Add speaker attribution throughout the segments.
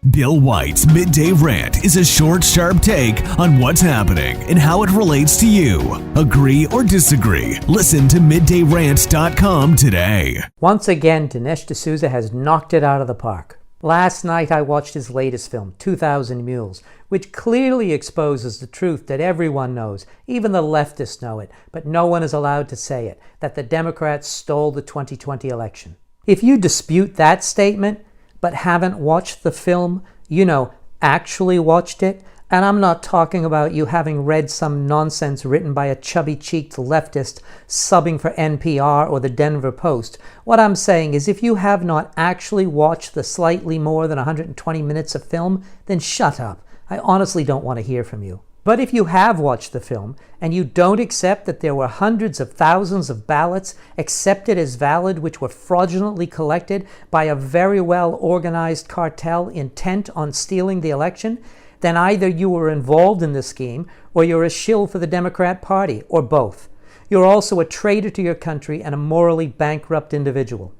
Speaker 1: Bill White's Midday Rant is a short, sharp take on what's happening and how it relates to you. Agree or disagree? Listen to middayrant.com today.
Speaker 2: Once again, Dinesh D'Souza has knocked it out of the park. Last night I watched his latest film, 2,000 Mules, which clearly exposes the truth that everyone knows, even the leftists know it, but no one is allowed to say it, that the Democrats stole the 2020 election. If you dispute that statement, but haven't watched the film, actually watched it, and I'm not talking about you having read some nonsense written by a chubby-cheeked leftist subbing for NPR or the Denver Post. What I'm saying is if you have not actually watched the slightly more than 120 minutes of film, then shut up. I honestly don't want to hear from you. But if you have watched the film and you don't accept that there were hundreds of thousands of ballots accepted as valid which were fraudulently collected by a very well organized cartel intent on stealing the election, then either you were involved in the scheme or you're a shill for the Democrat Party, or both. You're also a traitor to your country and a morally bankrupt individual.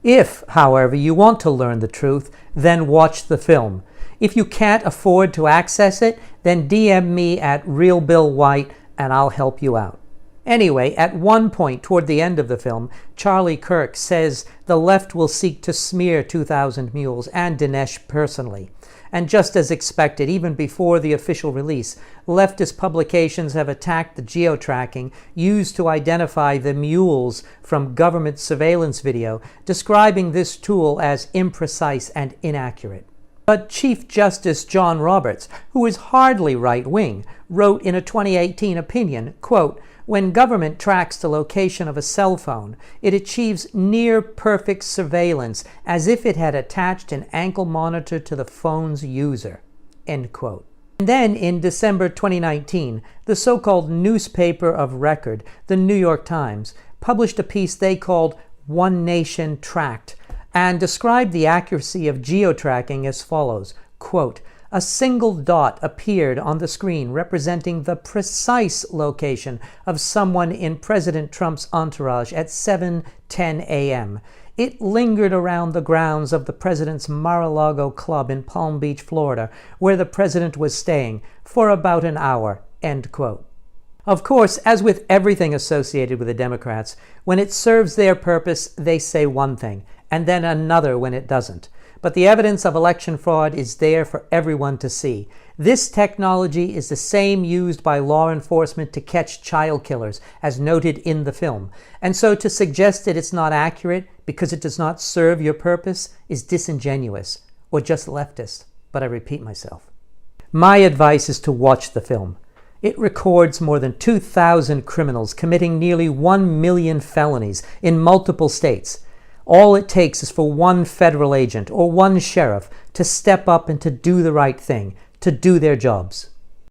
Speaker 2: If, however, you want to learn the truth, then watch the film. If you can't afford to access it, then DM me at RealBillWhite and I'll help you out. Anyway, at one point toward the end of the film, Charlie Kirk says the left will seek to smear 2,000 Mules and Dinesh personally. And just as expected, even before the official release, leftist publications have attacked the geo-tracking used to identify the mules from government surveillance video, describing this tool as imprecise and inaccurate. But Chief Justice John Roberts, who is hardly right-wing, wrote in a 2018 opinion, quote, "When government tracks the location of a cell phone, it achieves near-perfect surveillance as if it had attached an ankle monitor to the phone's user," end quote. And then in December 2019, the so-called newspaper of record, the New York Times, published a piece they called One Nation Tracked, and described the accuracy of geo-tracking as follows, quote, "A single dot appeared on the screen representing the precise location of someone in President Trump's entourage at 7:10 a.m. It lingered around the grounds of the president's Mar-a-Lago club in Palm Beach, Florida, where the president was staying, for about an hour," end quote. Of course, as with everything associated with the Democrats, when it serves their purpose, they say one thing, and then another when it doesn't. But the evidence of election fraud is there for everyone to see. This technology is the same used by law enforcement to catch child killers, as noted in the film. And so to suggest that it's not accurate because it does not serve your purpose is disingenuous, or just leftist. But I repeat myself. My advice is to watch the film. It records more than 2,000 criminals committing nearly 1 million felonies in multiple states. All it takes is for one federal agent or one sheriff to step up and to do the right thing, to do their jobs.